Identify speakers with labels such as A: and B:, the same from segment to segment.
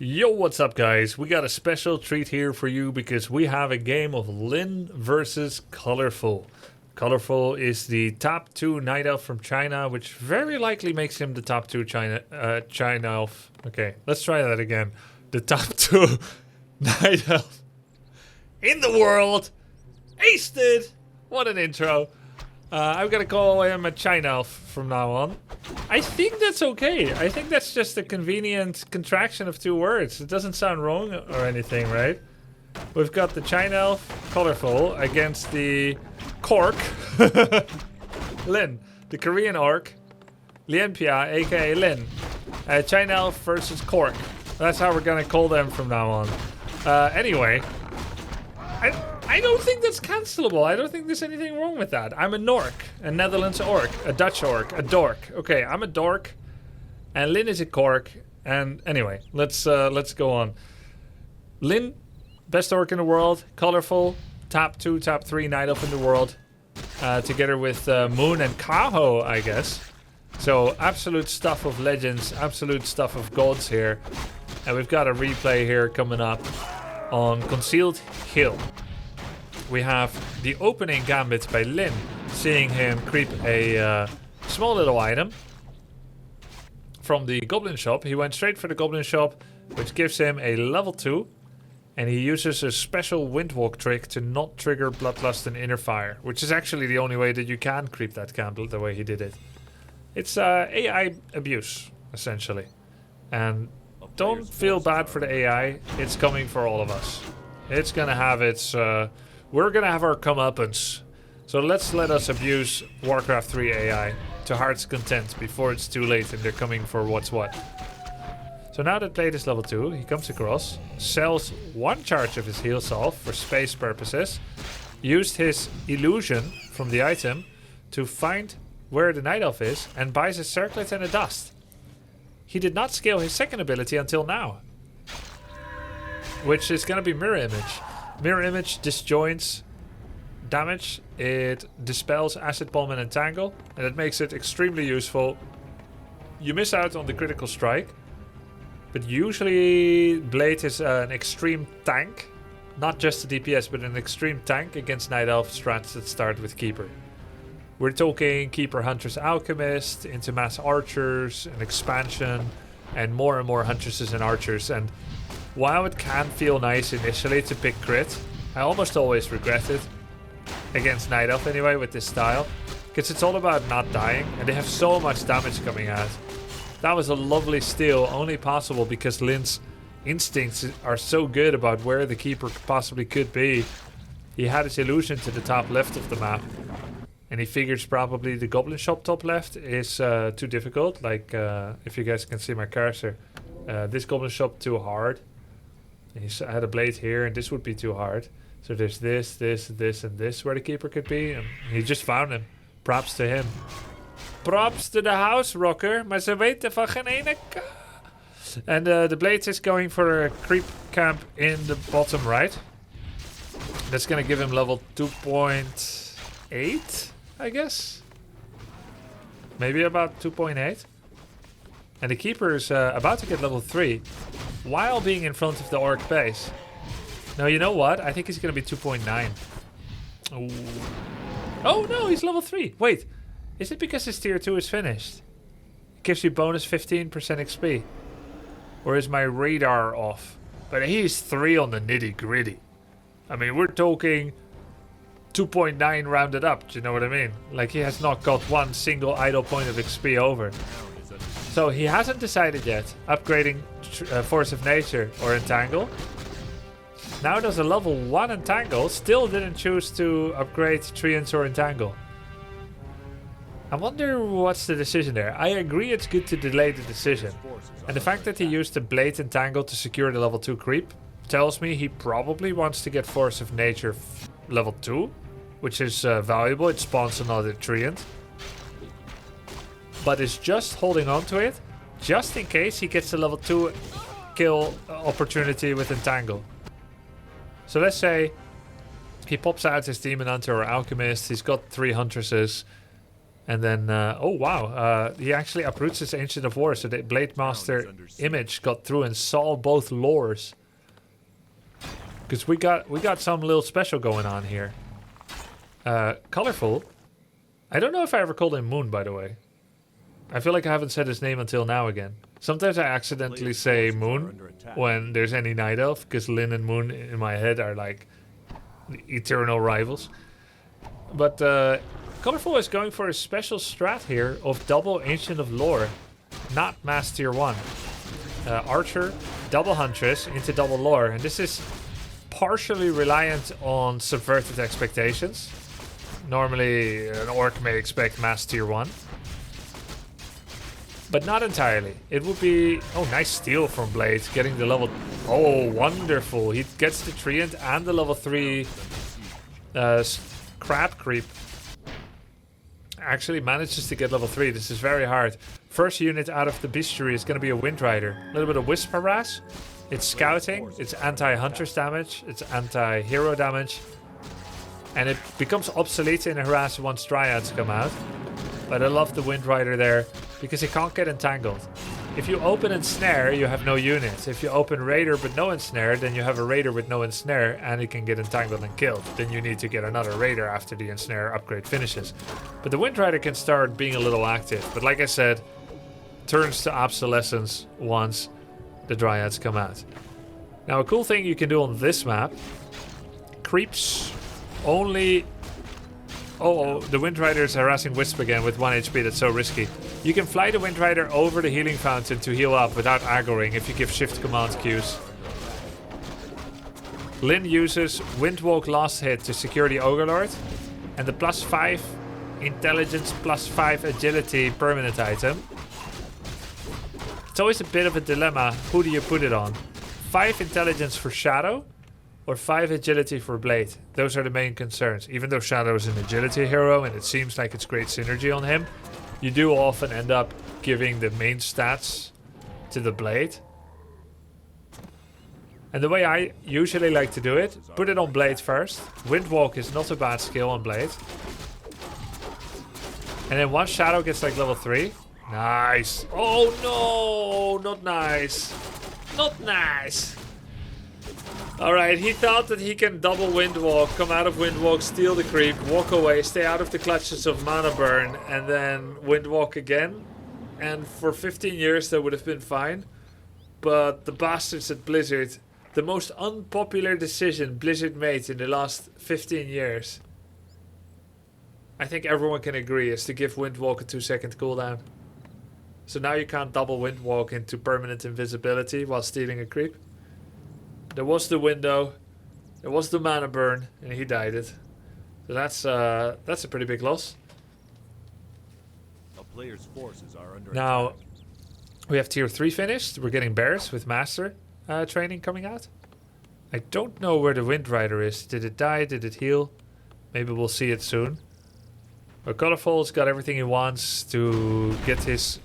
A: Yo, what's up guys? We got a special treat here for you because we have a game of Lin versus Colorful. Colorful is the top 2 night elf from China, which very likely makes him the top 2 China elf. Okay, let's try that again. The top 2 night elf in the world. Aced it! What an intro. I'm gonna call him a China elf from now on. I think that's okay. I think that's just a convenient contraction of 2 words. It doesn't sound wrong or anything, right? We've got the China elf, Colorful, against the Cork, Lin, the Korean orc, Lien Pia, aka Lin. China elf versus Cork. That's how we're gonna call them from now on. Anyway, I don't think that's cancelable. I don't think there's anything wrong with that. I'm a Nork, a Netherlands orc, a Dutch orc, a dork. Okay, I'm a dork, and Lin is a Cork. And anyway, let's go on. Lin, best orc in the world, Colorful, top 2, top 3 night elf in the world, together with Moon and Kaho, I guess. So absolute stuff of legends, absolute stuff of gods here. And we've got a replay here coming up on Concealed Hill. We have the opening gambit by Lin, seeing him creep a small little item from the goblin shop. He went straight for the goblin shop, which gives him a level 2. And he uses a special windwalk trick to not trigger Bloodlust and Inner Fire, which is actually the only way that you can creep that camp the way he did it. It's AI abuse, essentially. And don't feel bad for the AI. It's coming for all of us. It's gonna have its... we're gonna have our comeuppance. So let us abuse Warcraft 3 AI to heart's content before it's too late and they're coming for what's what. So now that Blade is level 2, he comes across, sells 1 charge of his heal salve for space purposes, used his illusion from the item to find where the night elf is, and buys a circlet and a dust. He did not scale his second ability until now, which is going to be Mirror Image. Mirror Image disjoints damage, it dispels Acid Bomb and Entangle, and it makes it extremely useful. You miss out on the critical strike, but usually Blade is an extreme tank, not just a DPS, but an extreme tank against Night Elf strats that start with Keeper. We're talking Keeper, Hunters, Alchemist, into Mass Archers, an expansion, and more Huntresses and Archers. And while it can feel nice initially to pick crit, I almost always regret it. Against Night Elf anyway, with this style. Because it's all about not dying, and they have so much damage coming out. That was a lovely steal, only possible because Lin's instincts are so good about where the Keeper possibly could be. He had his illusion to the top left of the map. And he figures probably the Goblin Shop top left is too difficult. Like, if you guys can see my cursor. This Goblin Shop too hard. He had a blade here and this would be too hard. So there's this, and this where the Keeper could be. And he just found him. Props to him. Props to the house rocker, maar ze weten van geen ene And the blade is going for a creep camp in the bottom right. That's gonna give him level 2.8, I guess. Maybe about 2.8. And the Keeper is about to get level 3 while being in front of the orc base. Now, you know what? I think he's gonna be 2.9. Oh no, he's level 3. Wait. Is it because his tier 2 is finished? It gives you bonus 15% XP. Or is my radar off? But he's 3 on the nitty gritty. I mean, we're talking 2.9 rounded up. Do you know what I mean? Like, he has not got one single idle point of XP over. So he hasn't decided yet. Upgrading Force of Nature or Entangle. Now does a level 1 Entangle. Still didn't choose to upgrade Treants or Entangle. I wonder what's the decision there. I agree it's good to delay the decision. And the fact that he used the Blade Entangle to secure the level 2 creep tells me he probably wants to get Force of Nature level 2, which is valuable. It spawns another Treant. But is just holding on to it just in case he gets a level 2 kill opportunity with Entangle. So let's say he pops out his Demon Hunter or Alchemist. He's got 3 Huntresses. And then, oh wow, he actually uproots his Ancient of War, so the Blade Master image got through and saw both lores. Because we got some little special going on here. Colorful. I don't know if I ever called him Moon, by the way. I feel like I haven't said his name until now again. Sometimes I accidentally say Moon when there's any Night Elf, because Lin and Moon in my head are like eternal rivals. But Colorful is going for a special strat here of double Ancient of Lore, not Mass Tier 1. Archer, double Huntress into double Lore, and this is partially reliant on subverted expectations. Normally an Orc may expect Mass Tier 1. But not entirely. It would be... Oh, nice steal from Blade, getting the level... Oh, wonderful. He gets the Treant and the level 3 Crab Creep. Actually manages to get level 3. This is very hard. First unit out of the Bestiary is going to be a Wind Rider. A little bit of Wisp Harass. It's scouting. It's anti-Huntress damage. It's anti-hero damage. And it becomes obsolete in a harass once Dryads come out. But I love the Wind Rider there because he can't get entangled. If you open Ensnare, you have no units. If you open Raider but no Ensnare, then you have a Raider with no Ensnare and he can get entangled and killed. Then you need to get another Raider after the Ensnare upgrade finishes. But the Wind Rider can start being a little active. But like I said, turns to obsolescence once the Dryads come out. Now a cool thing you can do on this map, creeps only... Oh, the Wind Rider is harassing Wisp again with 1 HP. That's so risky. You can fly the Wind Rider over the healing fountain to heal up without aggroing if you give shift command Qs. Lin uses Windwalk last hit to secure the Ogre Lord, and the +5 intelligence, +5 agility permanent item. It's always a bit of a dilemma. Who do you put it on? 5 intelligence for Shadow or 5 agility for Blade? Those are the main concerns. Even though Shadow is an agility hero and it seems like it's great synergy on him, you do often end up giving the main stats to the Blade. And the way I usually like to do it, put it on Blade first. Windwalk is not a bad skill on Blade. And then once Shadow gets like level 3, nice. Oh no, not nice. Not nice. Alright, he thought that he can double Windwalk, come out of Windwalk, steal the creep, walk away, stay out of the clutches of Mana Burn, and then Windwalk again. And for 15 years that would have been fine. But the bastards at Blizzard, the most unpopular decision Blizzard made in the last 15 years, I think everyone can agree, is to give Windwalk a 2-second cooldown. So now you can't double Windwalk into permanent invisibility while stealing a creep. There was the window, there was the Mana Burn, and he died it. So that's a pretty big loss.
B: A player's forces are under
A: now,
B: attack.
A: we have tier 3 finished. We're getting bears with Master training coming out. I don't know where the Wind Rider is. Did it die? Did it heal? Maybe we'll see it soon. But Colorful's got everything he wants to get his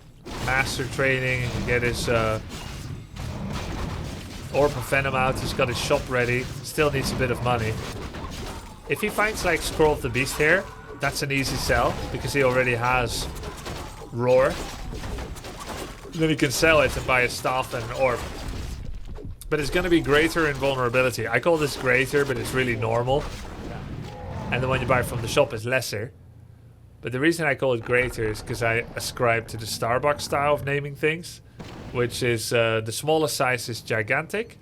A: Master training and get his... Orb of Venom out, he's got his shop ready, still needs a bit of money. If he finds like Scroll of the Beast here, that's an easy sell, because he already has Roar. Then he can sell it and buy a staff and an orb. But it's going to be greater invulnerability. I call this greater, but it's really normal. And the one you buy from the shop is lesser. But the reason I call it greater is because I ascribe to the Starbucks style of naming things. Which is the smallest size is gigantic,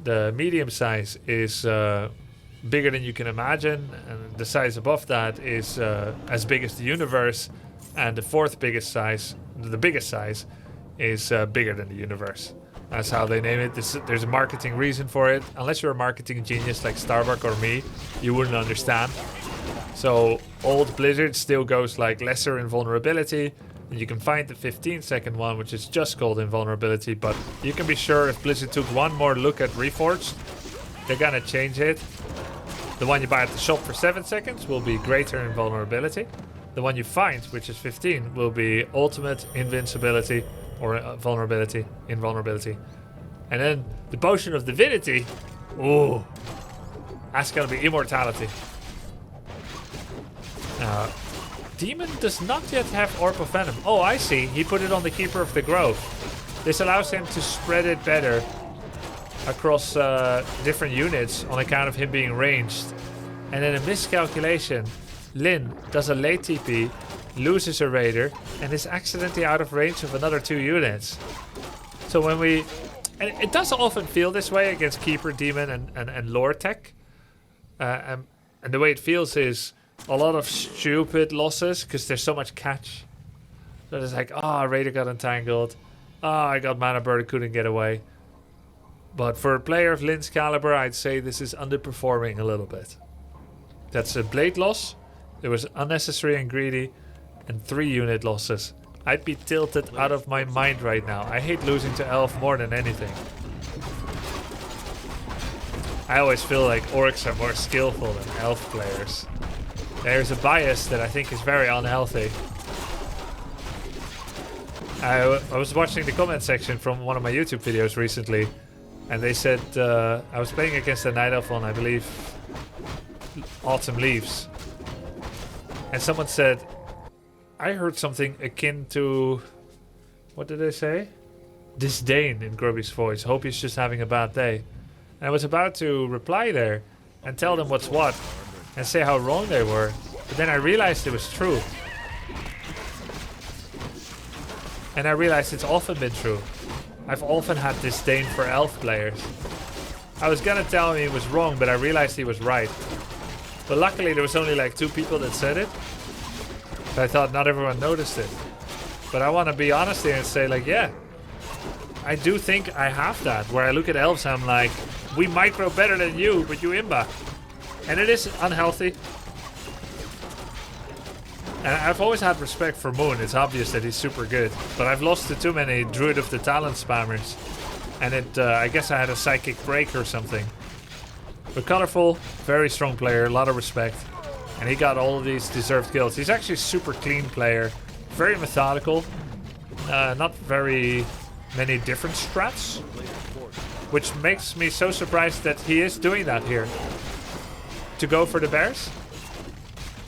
A: the medium size is bigger than you can imagine, and the size above that is as big as the universe, and the fourth biggest size, the biggest size, is bigger than the universe. That's how they name it. There's a marketing reason for it. Unless you're a marketing genius like Starbucks or me, you wouldn't understand. So old Blizzard still goes like lesser invulnerability. And you can find the 15-second one, which is just called invulnerability, but you can be sure if Blizzard took one more look at Reforged, they're gonna change it. The one you buy at the shop for 7 seconds will be greater invulnerability. The one you find, which is 15, will be ultimate invincibility, or vulnerability, invulnerability. And then the Potion of Divinity, ooh, that's gonna be immortality. Demon does not yet have Orb of Venom. Oh, I see. He put it on the Keeper of the Grove. This allows him to spread it better across different units on account of him being ranged. And in a miscalculation, Lin does a late TP, loses a Raider, and is accidentally out of range of another 2 units. So when we... And it does often feel this way against Keeper, Demon, and Lore Tech. And the way it feels is a lot of stupid losses because there's so much catch. So it's like, Raider got entangled. I got Mana Bird, couldn't get away. But for a player of Lin's caliber, I'd say this is underperforming a little bit. That's a Blade loss. It was unnecessary and greedy. And 3 unit losses. I'd be tilted out of my mind right now. I hate losing to Elf more than anything. I always feel like Orcs are more skillful than Elf players. There's a bias that I think is very unhealthy. I was watching the comment section from one of my YouTube videos recently. And they said I was playing against a Night Elf on, I believe, Autumn Leaves. And someone said, I heard something akin to, what did they say? Disdain in Grubby's voice. Hope he's just having a bad day. And I was about to reply there and tell them what's what and say how wrong they were. But then I realized it was true. And I realized it's often been true. I've often had disdain for elf players. I was gonna tell him he was wrong, but I realized he was right. But luckily there was only like 2 people that said it. So I thought not everyone noticed it. But I want to be honest here and say like, yeah, I do think I have that. Where I look at elves, I'm like, we micro better than you, but you imba. And it is unhealthy. And I've always had respect for Moon. It's obvious that he's super good. But I've lost to too many Druid of the Talent spammers. And I guess I had a psychic break or something. But Colorful, very strong player, a lot of respect. And he got all of these deserved kills. He's actually a super clean player. Very methodical. Not very many different strats. Which makes me so surprised that he is doing that here. To go for the bears.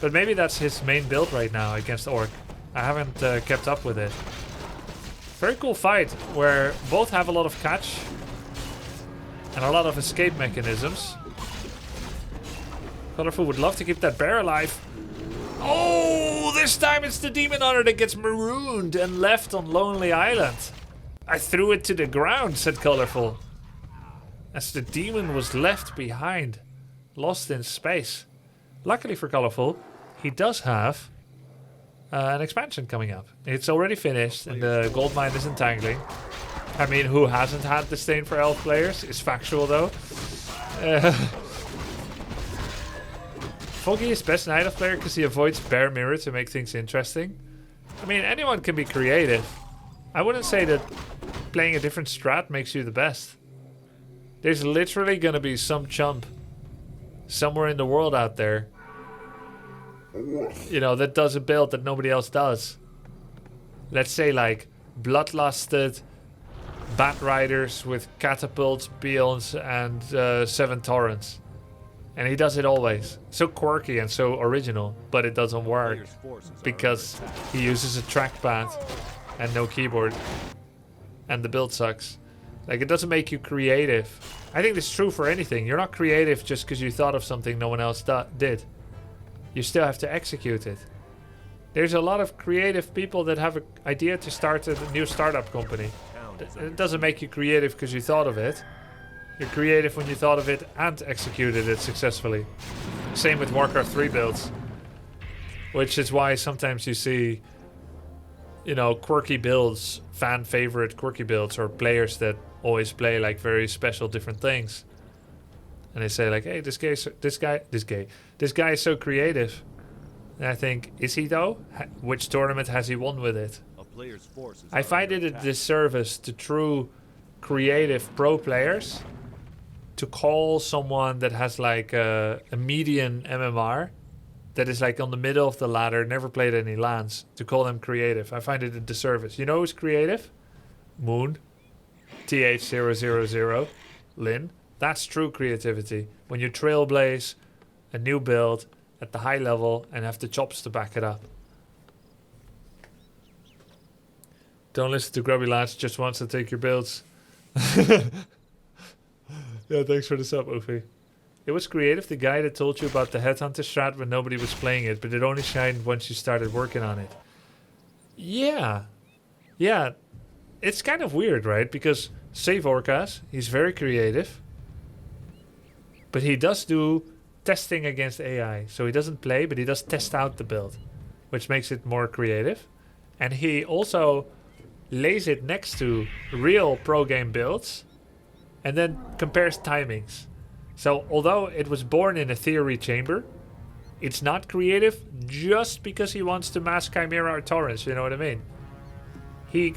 A: But maybe that's his main build right now against Orc. I haven't kept up with it. Very cool fight where both have a lot of catch. And a lot of escape mechanisms. Colorful would love to keep that bear alive. Oh, this time it's the Demon Hunter that gets marooned and left on Lonely Island. I threw it to the ground, said Colorful. As the demon was left behind. Lost in space. Luckily for Colorful, he does have an expansion coming up. It's already finished and the gold mine is entangling. I mean, who hasn't had disdain for elf players? It's factual though. Foggy is best Night Elf player because he avoids Bear Mirror to make things interesting. I mean, anyone can be creative. I wouldn't say that playing a different strat makes you the best. There's literally going to be some chump somewhere in the world out there, you know, that does a build that nobody else does. Let's say like Bloodlusted Bat Riders with Catapults, Beons, and 7 Torrents. And he does it always. So quirky and so original, but it doesn't work because he uses a trackpad and no keyboard. And the build sucks. Like, it doesn't make you creative. I think this is true for anything. You're not creative just because you thought of something no one else did. You still have to execute it. There's a lot of creative people that have an idea to start a new startup company. It doesn't make you creative because you thought of it. You're creative when you thought of it and executed it successfully. Same with Warcraft 3 builds. Which is why sometimes you see, you know, quirky builds, fan favorite quirky builds, or players that always play like very special different things. And they say like, hey, this guy is so creative. And I think, is he though? Which tournament has he won with it? I find it a disservice to true creative pro players to call someone that has like a median MMR, that is like on the middle of the ladder, never played any LANs, to call them creative. I find it a disservice. You know who's creative? Moon. TH000. Lin. That's true creativity. When you trailblaze a new build at the high level and have the chops to back it up. Don't listen to Grubby Lads, just wants to take your builds. Yeah, thanks for the sub, Oofy. It was creative, the guy that told you about the Headhunter strat when nobody was playing it, but it only shined once you started working on it. Yeah. Yeah. It's kind of weird, right? Because save Orcas, he's very creative. But he does do testing against AI. So he doesn't play, but he does test out the build, which makes it more creative. And he also lays it next to real pro game builds and then compares timings. So although it was born in a theory chamber, it's not creative just because he wants to mask Chimera or Torrents, you know what I mean? He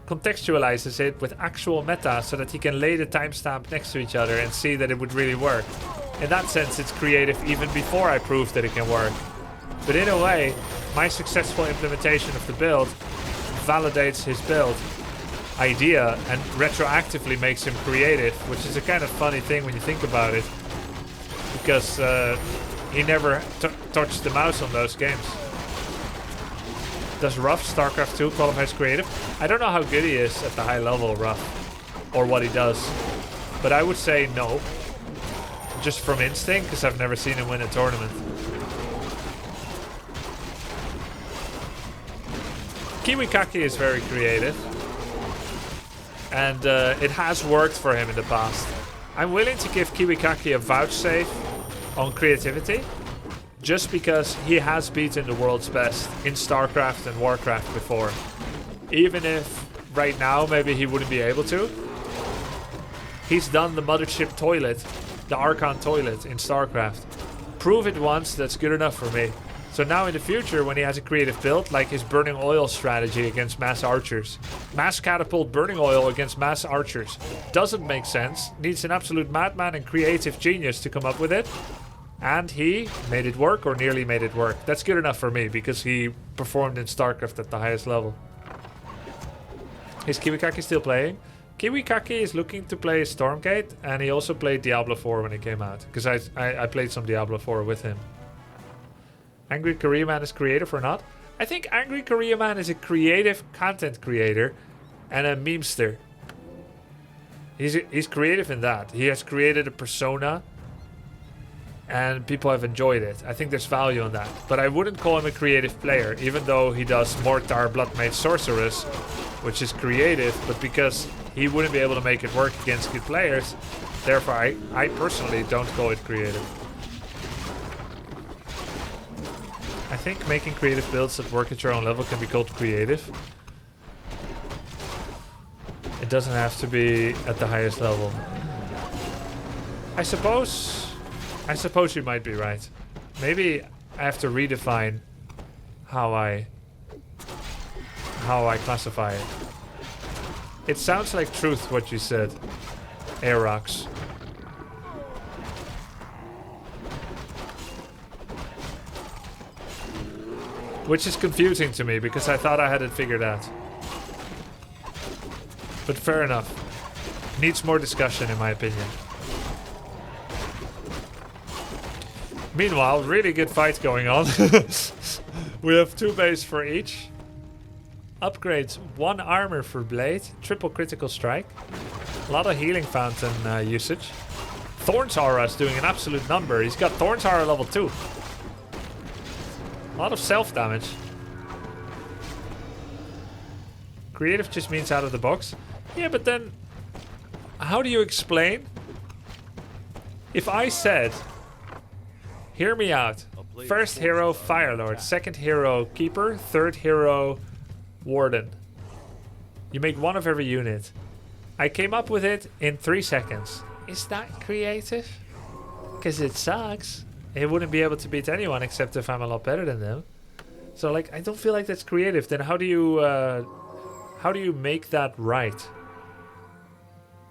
A: contextualizes it with actual meta so that he can lay the timestamp next to each other and see that it would really work. In that sense, it's creative even before I prove that it can work. But in a way, my successful implementation of the build validates his build idea and retroactively makes him creative, which is a kind of funny thing when you think about it, because he never touched the mouse on those games. Does Ruff StarCraft 2 qualify as creative? I don't know how good he is at the high level, Ruff, or what he does, but I would say no, just from instinct, because I've never seen him win a tournament. Kiwikaki is very creative, and it has worked for him in the past. I'm willing to give Kiwikaki a vouchsafe on creativity, just because he has beaten the world's best in StarCraft and Warcraft before. Even if right now maybe he wouldn't be able to. He's done the mothership toilet, the Archon toilet in StarCraft. Prove it once, that's good enough for me. So now in the future, when he has a creative build, like his burning oil strategy against mass archers. Mass catapult burning oil against mass archers. Doesn't make sense. Needs an absolute madman and creative genius to come up with it. And he made it work, or nearly made it work. That's good enough for me, because he performed in StarCraft at the highest level. Is Kiwikaki still playing? Kiwikaki is looking to play Stormgate, and he also played Diablo 4 when it came out. Because I played some Diablo 4 with him. Angry Korea Man is creative or not? I think Angry Korea Man is a creative content creator and a memester. He's creative in that. He has created a persona and people have enjoyed it. I think there's value in that. But I wouldn't call him a creative player, even though he does Mortar, Bloodmage, Sorceress, which is creative, but because he wouldn't be able to make it work against good players, therefore I personally don't call it creative. I think making creative builds that work at your own level can be called creative. It doesn't have to be at the highest level. I suppose you might be right. Maybe I have to redefine how I classify it. It sounds like truth what you said, Aerox. Which is confusing to me, because I thought I had it figured out. But fair enough. Needs more discussion, in my opinion. Meanwhile, really good fight going on. We have 2 base for each. Upgrades, 1 armor for Blade, triple critical strike. A lot of healing fountain usage. Thorn's Aura is doing an absolute number. He's got Thorn's Aura level 2. A lot of self-damage. Creative just means out of the box. Yeah, but then how do you explain? If I said, hear me out. First hero, Firelord. Second hero, Keeper. Third hero, Warden. You make 1 of every unit. I came up with it in 3 seconds. Is that creative? Because it sucks. He wouldn't be able to beat anyone except if I'm a lot better than them. So, like, I don't feel like that's creative. Then how do you make that right?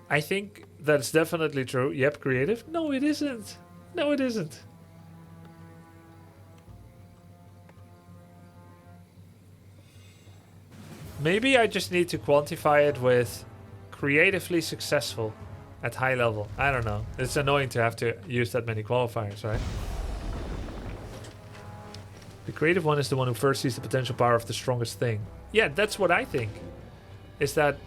A: I think that's definitely true. Yep, creative. No, it isn't. No, it isn't. Maybe I just need to quantify it with creatively successful at high level. I don't know. It's annoying to have to use that many qualifiers, right? The creative one is the one who first sees the potential power of the strongest thing. Yeah, that's what I think. is that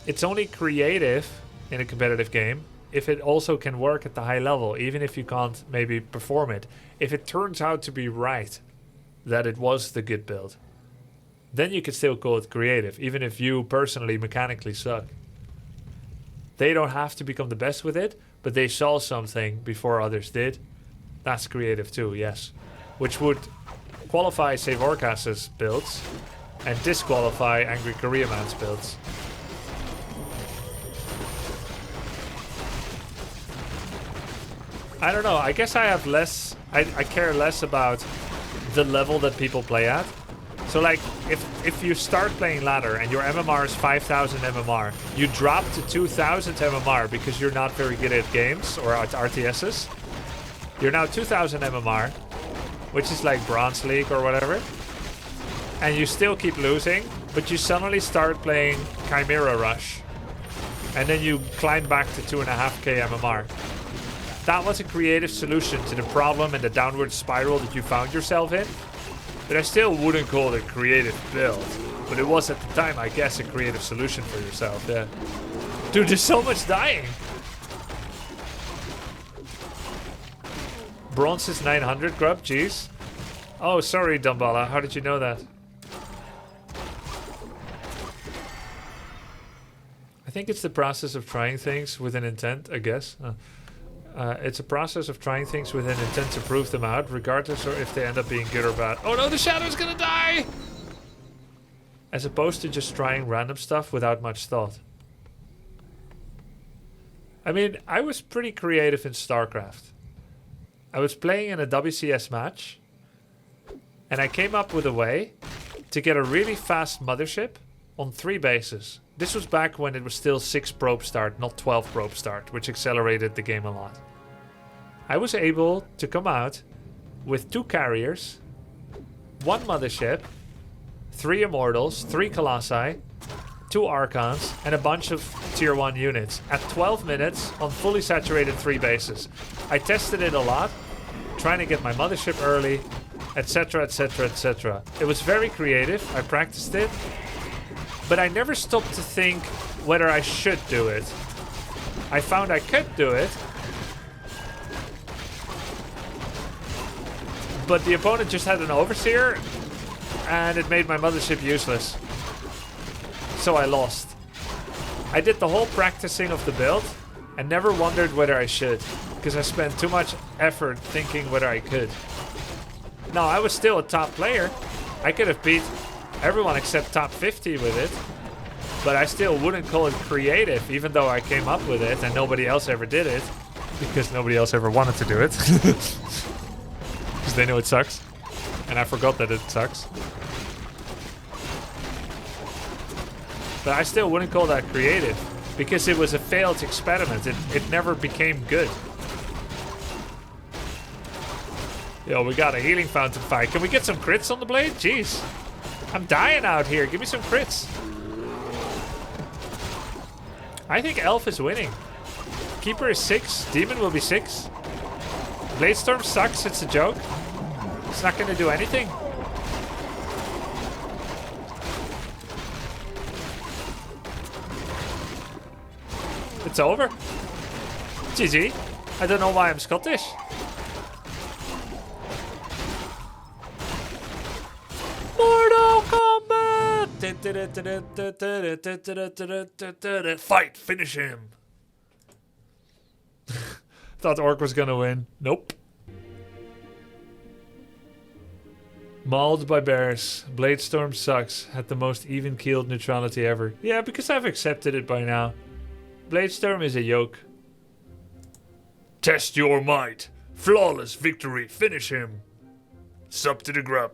A: it's only creative in a competitive game if it also can work at the high level, even if you can't maybe perform it. If it turns out to be right that it was the good build, then you could still call it creative, even if you personally mechanically suck. They don't have to become the best with it, but they saw something before others did. That's creative too, yes. Which would qualify Save Orcas's builds and disqualify Angry Korea Man's builds. I don't know, I guess I have less, I care less about the level that people play at. So like, if you start playing ladder and your MMR is 5000 MMR, you drop to 2000 MMR because you're not very good at games or at RTSs. You're now 2000 MMR, which is like Bronze League or whatever. And you still keep losing, but you suddenly start playing Chimera Rush. And then you climb back to 2.5k MMR. That was a creative solution to the problem and the downward spiral that you found yourself in. But I still wouldn't call it a creative build. But it was at the time, I guess, a creative solution for yourself, yeah. Dude, there's so much dying. Bronze is 900, Grub, jeez. Oh, sorry, Dumbala, how did you know that? I think it's the process of trying things with an intent, I guess. It's a process of trying things with an intent to prove them out, regardless or if they end up being good or bad. Oh no, the Shadow's gonna die! As opposed to just trying random stuff without much thought. I mean, I was pretty creative in StarCraft. I was playing in a WCS match, and I came up with a way to get a really fast mothership on 3 bases. This was back when it was still 6 probe start, not 12 probe start, which accelerated the game a lot. I was able to come out with 2 carriers, 1 mothership, 3 immortals, 3 colossi, 2 archons, and a bunch of tier 1 units at 12 minutes on fully saturated 3 bases. I tested it a lot, trying to get my mothership early, etc, etc, etc. It was very creative, I practiced it. But I never stopped to think whether I should do it. I found I could do it. But the opponent just had an overseer, and it made my mothership useless. So I lost. I did the whole practicing of the build, and never wondered whether I should, because I spent too much effort thinking whether I could. No, I was still a top player. I could have beat everyone except top 50 with it, but I still wouldn't call it creative, even though I came up with it and nobody else ever did it, because nobody else ever wanted to do it, because they know it sucks, and I forgot that it sucks. But I still wouldn't call that creative, because it was a failed experiment. It never became good. Yo, we got a healing fountain fight. Can we get some crits on the blade? Jeez. I'm dying out here. Give me some crits. I think Elf is winning. Keeper is 6. Demon will be 6. Bladestorm sucks. It's a joke. It's not going to do anything. It's over. GG. I don't know why I'm Scottish. Mortal Kombat! Fight! Finish him! Thought Orc was gonna win. Nope. Mauled by bears. Bladestorm sucks. Had the most even-keeled neutrality ever. Yeah, because I've accepted it by now. Bladestorm is a yoke. Test your might. Flawless victory. Finish him. Sup to the grub.